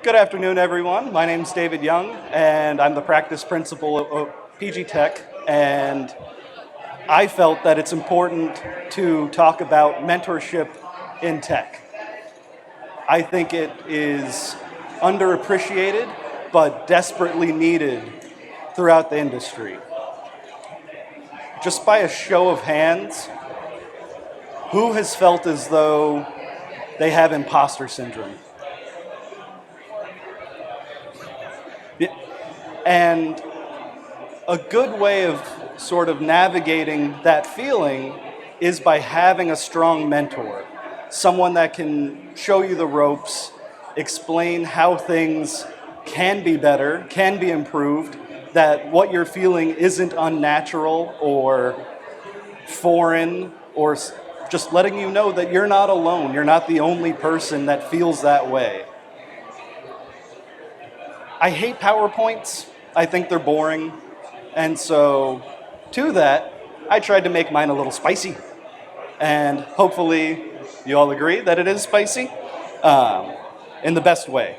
Good afternoon, everyone. My name is David Young, and I'm the practice principal of PG Tech. And I felt that it's important to talk about mentorship in tech. I think it is underappreciated, but desperately needed throughout the industry. Just by a show of hands, who has felt as though they have imposter syndrome? And a good way of sort of navigating that feeling is by having a strong mentor, someone that can show you the ropes, explain how things can be better, can be improved, that what you're feeling isn't unnatural or foreign, or just letting you know that you're not alone, you're not the only person that feels that way. I hate PowerPoints. I think they're boring. And so, to that, I tried to make mine a little spicy. And hopefully, you all agree that it is spicy in the best way.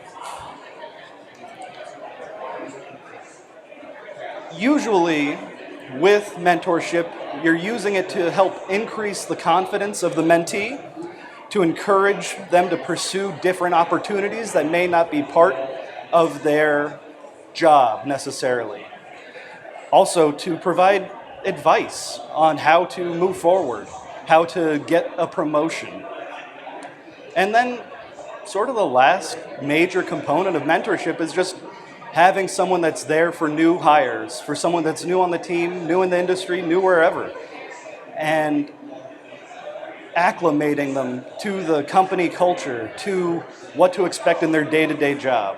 Usually, with mentorship, you're using it to help increase the confidence of the mentee, to encourage them to pursue different opportunities that may not be part of their job necessarily. Also, to provide advice on how to move forward, how to get a promotion. And then, sort of the last major component of mentorship is just having someone that's there for new hires, for someone that's new on the team, new in the industry, new wherever, and acclimating them to the company culture, to what to expect in their day-to-day job.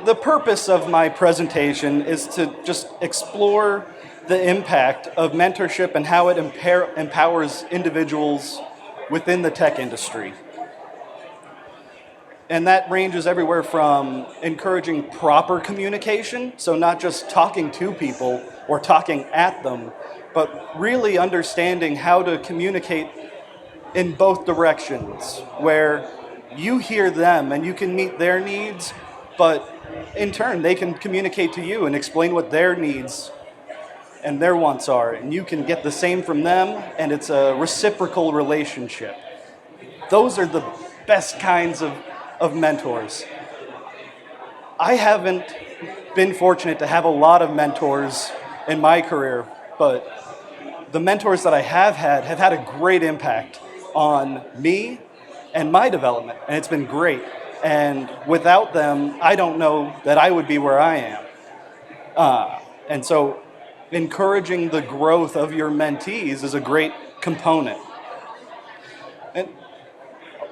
The purpose of my presentation is to just explore the impact of mentorship and how it empowers individuals within the tech industry. And that ranges everywhere from encouraging proper communication, so not just talking to people or talking at them, but really understanding how to communicate in both directions, where you hear them and you can meet their needs, but in turn, they can communicate to you and explain what their needs and their wants are, and you can get the same from them, and it's a reciprocal relationship. Those are the best kinds of mentors. I haven't been fortunate to have a lot of mentors in my career, but the mentors that I have had a great impact on me and my development, and it's been great. And without them, I don't know that I would be where I am. And so encouraging the growth of your mentees is a great component. And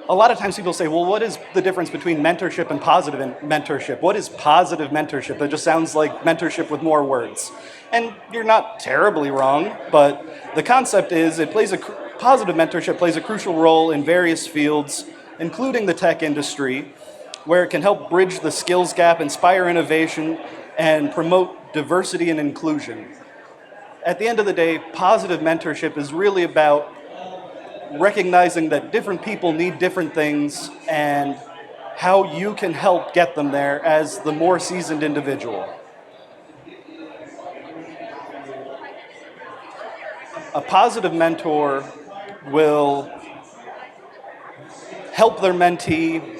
a lot of times people say, well, what is the difference between mentorship and positive mentorship? What is positive mentorship? That just sounds like mentorship with more words. And you're not terribly wrong, but the concept is positive mentorship plays a crucial role in various fields, including the tech industry, where it can help bridge the skills gap, inspire innovation, and promote diversity and inclusion. At the end of the day, positive mentorship is really about recognizing that different people need different things and how you can help get them there as the more seasoned individual. A positive mentor will help their mentee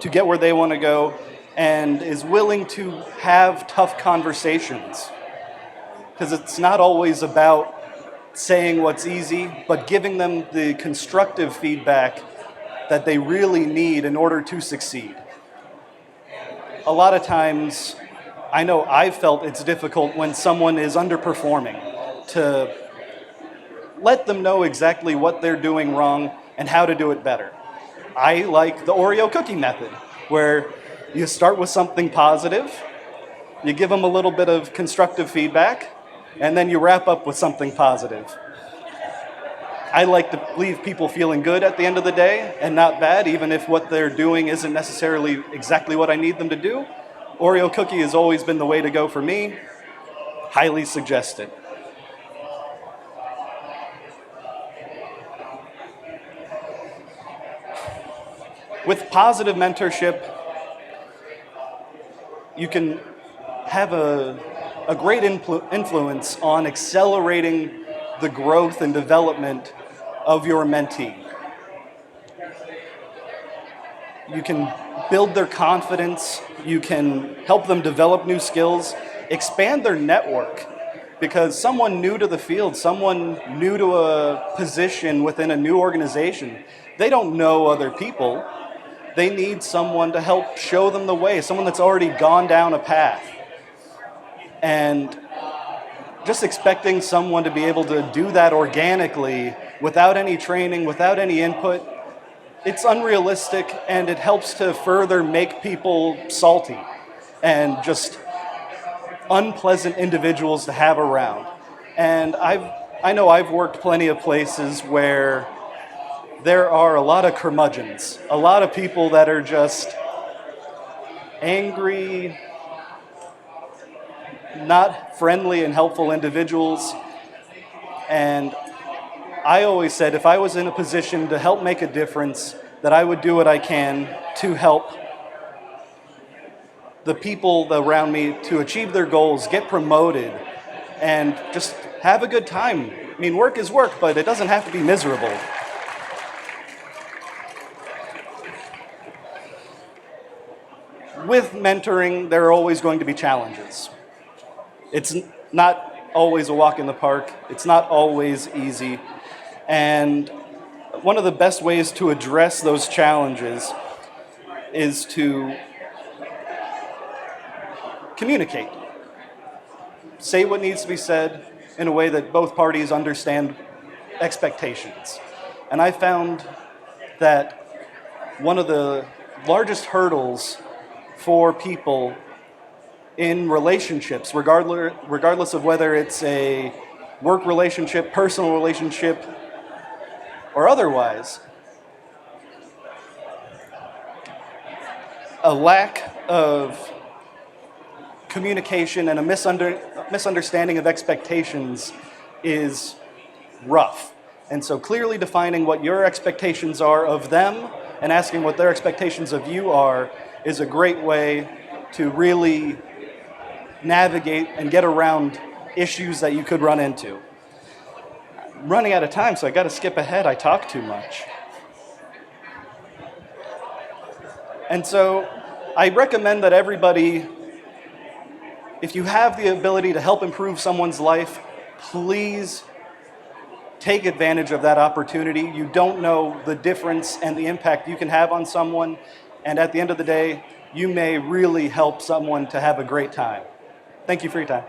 to get where they want to go and is willing to have tough conversations. Because it's not always about saying what's easy, but giving them the constructive feedback that they really need in order to succeed. A lot of times, I know I've felt it's difficult when someone is underperforming to let them know exactly what they're doing wrong and how to do it better. I like the Oreo cookie method, where you start with something positive, you give them a little bit of constructive feedback, and then you wrap up with something positive. I like to leave people feeling good at the end of the day and not bad, even if what they're doing isn't necessarily exactly what I need them to do. Oreo cookie has always been the way to go for me. Highly suggested. With positive mentorship, you can have a great influence on accelerating the growth and development of your mentee. You can build their confidence, you can help them develop new skills, expand their network. Because someone new to the field, someone new to a position within a new organization, they don't know other people. They need someone to help show them the way, someone that's already gone down a path. And just expecting someone to be able to do that organically, without any training, without any input, it's unrealistic, and it helps to further make people salty and just unpleasant individuals to have around. And I know I've worked plenty of places where there are a lot of curmudgeons, a lot of people that are just angry, not friendly and helpful individuals. And I always said if I was in a position to help make a difference, that I would do what I can to help the people around me to achieve their goals, get promoted, and just have a good time. I mean, work is work, but it doesn't have to be miserable. With mentoring, there are always going to be challenges. It's not always a walk in the park. It's not always easy. And one of the best ways to address those challenges is to communicate. Say what needs to be said in a way that both parties understand expectations. And I found that one of the largest hurdles for people in relationships, regardless of whether it's a work relationship, personal relationship, or otherwise, a lack of communication and a misunderstanding of expectations is rough. And so clearly defining what your expectations are of them and asking what their expectations of you are is a great way to really navigate and get around issues that you could run into. I'm running out of time, so I got to skip ahead. I talk too much. And so I recommend that everybody, if you have the ability to help improve someone's life, please take advantage of that opportunity. You don't know the difference and the impact you can have on someone, and at the end of the day, you may really help someone to have a great time. Thank you for your time.